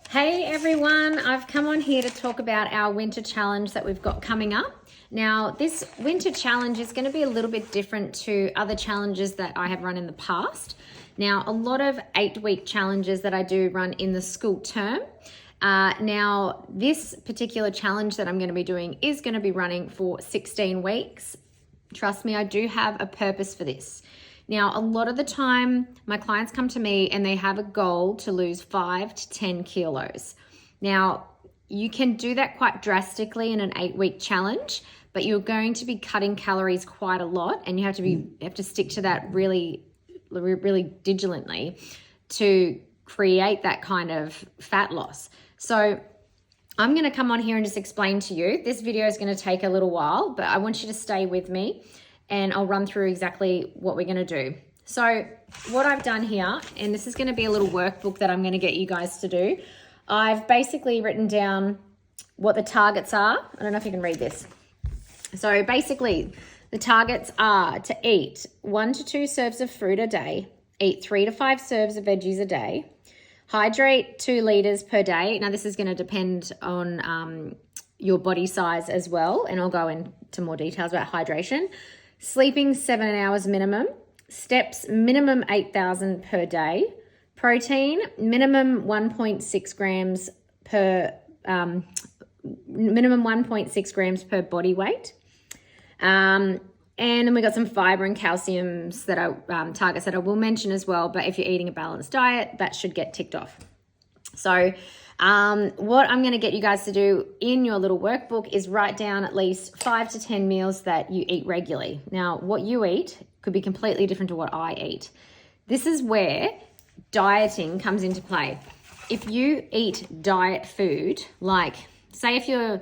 Hey everyone, I've come on here to talk about our winter challenge that we've got coming up. Now, this winter challenge is going to be a little bit different to other challenges that I have run in the past. Now, a lot of 8-week challenges that I do run in the school term. Now, this particular challenge that I'm going to be doing is going to be running for 16 weeks. Trust me, I do have a purpose for this. Now, a lot of the time, my clients come to me and they have a goal to lose 5 to 10 kilos. Now, you can do that quite drastically in an 8-week challenge, but you're going to be cutting calories quite a lot, and you have to stick to that really diligently to create that kind of fat loss. So I'm going to come on here and just explain to you. This video is going to take a little while, but I want you to stay with me and I'll run through exactly what we're going to do. So what I've done here, and this is going to be a little workbook that I'm going to get you guys to do. I've basically written down what the targets are. I don't know if you can read this. So basically the targets are to eat 1 to 2 serves of fruit a day, eat 3 to 5 serves of veggies a day, hydrate 2 liters per day. Now this is going to depend on your body size as well, and I'll go into more details about hydration. Sleeping 7 hours minimum, steps minimum 8,000 per day, protein minimum 1.6 grams per minimum 1.6 grams per body weight, and then we got some fiber and calciums that are targets that I will mention as well. But if you're eating a balanced diet, that should get ticked off. So what I'm going to get you guys to do in your little workbook is write down at least 5 to 10 meals that you eat regularly. Now, what you eat could be completely different to what I eat. This is where dieting comes into play. If you eat diet food, like say if you're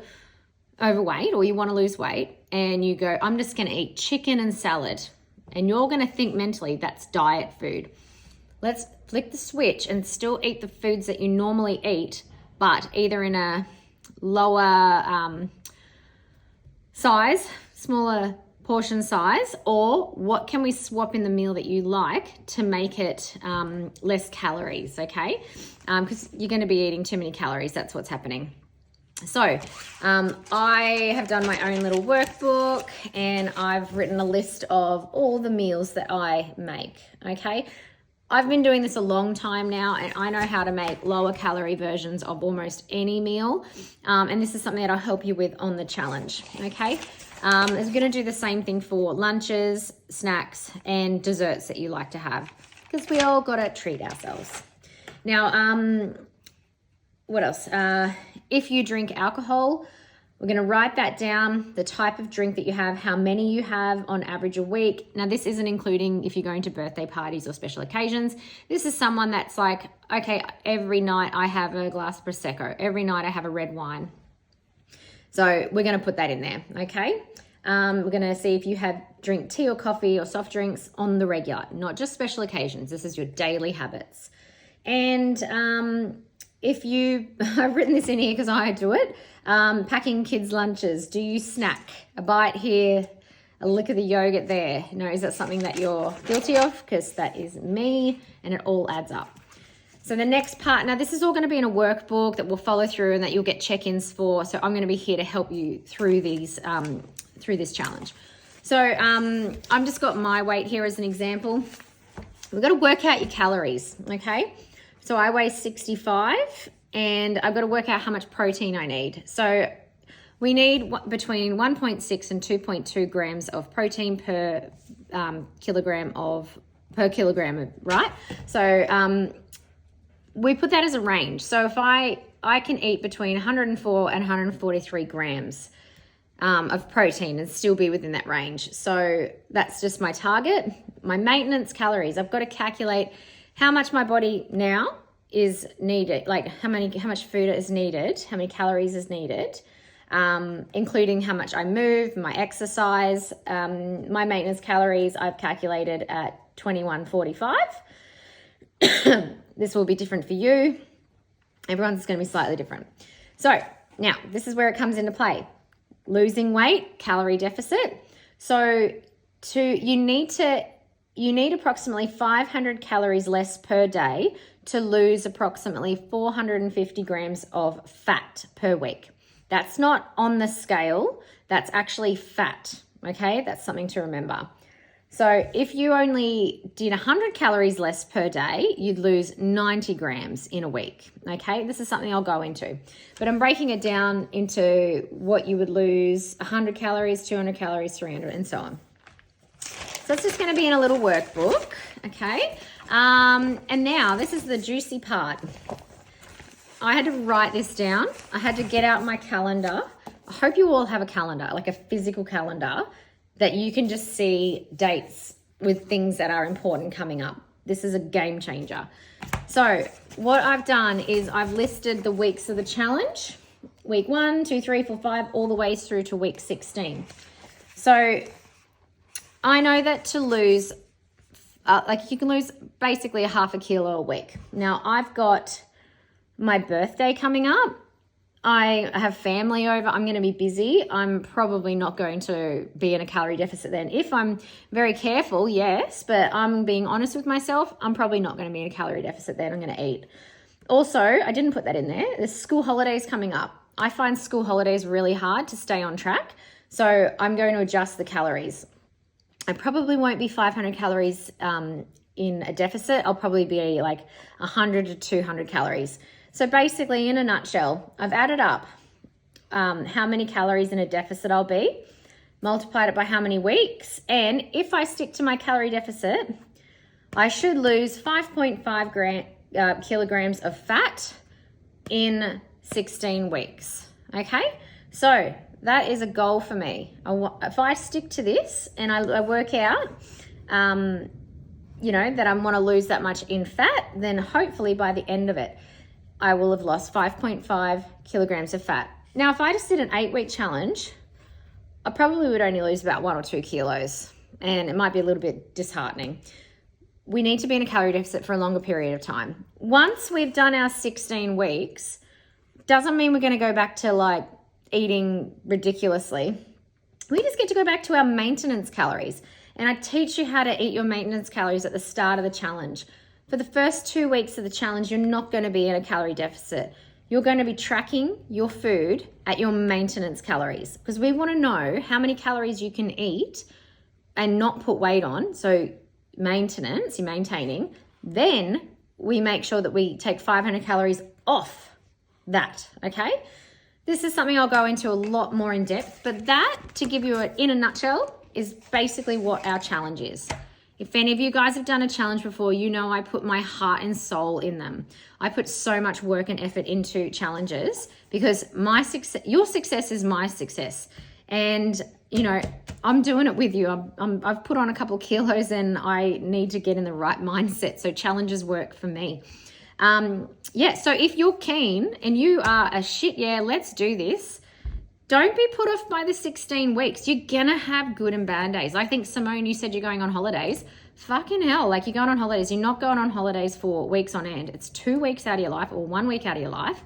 overweight or you want to lose weight and you go, I'm just going to eat chicken and salad, and you're going to think mentally that's diet food. Let's flick the switch and still eat the foods that you normally eat, but either in a lower size, smaller portion size, or what can we swap in the meal that you like to make it less calories, okay? Because you're going to be eating too many calories. That's what's happening. So I have done my own little workbook, and I've written a list of all the meals that I make, okay? I've been doing this a long time now, and I know how to make lower calorie versions of almost any meal. And this is something that I'll help you with on the challenge, okay? I'm going to do the same thing for lunches, snacks, and desserts that you like to have, because we all got to treat ourselves. Now, what else? If you drink alcohol, we're going to write that down, the type of drink that you have, how many you have on average a week. Now, this isn't including if you're going to birthday parties or special occasions. This is someone that's like, okay, every night I have a glass of Prosecco. Every night I have a red wine. So we're going to put that in there, okay? We're going to see if you drink tea or coffee or soft drinks on the regular, not just special occasions. This is your daily habits. And if you, I've written this in here because I do it, packing kids' lunches. Do you snack? A bite here, a lick of the yogurt there. No, is that something that you're guilty of? Because that is me, and it all adds up. So the next part, now this is all going to be in a workbook that we'll follow through and that you'll get check-ins for. So I'm going to be here to help you through these, through this challenge. So I've just got my weight here as an example. We've got to work out your calories, okay? So I weigh 65, and I've got to work out how much protein I need. So we need between 1.6 and 2.2 grams of protein per kilogram, right? So we put that as a range. So if I can eat between 104 and 143 grams of protein and still be within that range. So that's just my target. My maintenance calories, I've got to calculate how much my body now is needed, like how much food is needed, how many calories is needed, including how much I move, my exercise. My maintenance calories I've calculated at 2145. This will be different for you. Everyone's going to be slightly different. So now this is where it comes into play. Losing weight, calorie deficit. So you need approximately 500 calories less per day to lose approximately 450 grams of fat per week. That's not on the scale, that's actually fat, okay? That's something to remember. So if you only did 100 calories less per day, you'd lose 90 grams in a week, okay? This is something I'll go into, but I'm breaking it down into what you would lose: 100 calories, 200 calories, 300, and so on. So it's just going to be in a little workbook, okay? And now this is the juicy part. I had to write this down. I had to get out my calendar. I hope you all have a calendar, like a physical calendar, that you can just see dates with things that are important coming up. This is a game changer. So what I've done is I've listed the weeks of the challenge, week 1, 2, 3, 4, 5, all the way through to week 16. So I know that to lose, like you can lose basically a half a kilo a week. Now I've got my birthday coming up. I have family over. I'm going to be busy. I'm probably not going to be in a calorie deficit then. If I'm very careful, yes, but I'm being honest with myself, I'm probably not going to be in a calorie deficit then. I'm going to eat. Also, I didn't put that in there. There's school holidays coming up. I find school holidays really hard to stay on track. So I'm going to adjust the calories. I probably won't be 500 calories in a deficit. I'll probably be like 100 to 200 calories. So basically, in a nutshell, I've added up how many calories in a deficit I'll be, multiplied it by how many weeks, and if I stick to my calorie deficit, I should lose 5.5 kilograms of fat in 16 weeks, okay? So that is a goal for me. If I stick to this and I work out, you know, that I want to lose that much in fat, then hopefully by the end of it, I will have lost 5.5 kilograms of fat. Now, if I just did an 8-week challenge, I probably would only lose about 1 or 2 kilos, and it might be a little bit disheartening. We need to be in a calorie deficit for a longer period of time. Once we've done our 16 weeks, doesn't mean we're going to go back to like eating ridiculously. We just get to go back to our maintenance calories. And I teach you how to eat your maintenance calories at the start of the challenge. For the first 2 weeks of the challenge, you're not going to be in a calorie deficit. You're going to be tracking your food at your maintenance calories, because we want to know how many calories you can eat and not put weight on. So maintenance, you're maintaining. Then we make sure that we take 500 calories off that, okay? This is something I'll go into a lot more in depth, but that, to give you in a nutshell, is basically what our challenge is. If any of you guys have done a challenge before, you know I put my heart and soul in them. I put so much work and effort into challenges because your success is my success. And, you know, I'm doing it with you. I've put on a couple of kilos and I need to get in the right mindset. So challenges work for me. Yeah, so if you're keen and you are a shit, yeah, let's do this. Don't be put off by the 16 weeks. You're going to have good and bad days. I think, Simone, you said you're going on holidays. Fucking hell, like you're going on holidays. You're not going on holidays for weeks on end. It's 2 weeks out of your life or 1 week out of your life.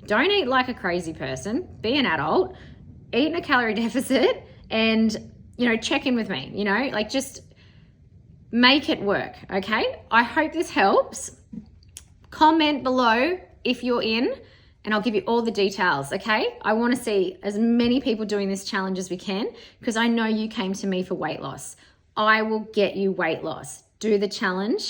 Don't eat like a crazy person. Be an adult. Eat in a calorie deficit and, you know, check in with me. You know, like just make it work, okay? I hope this helps. Comment below if you're in. And I'll give you all the details, okay? I want to see as many people doing this challenge as we can because I know you came to me for weight loss. I will get you weight loss. Do the challenge.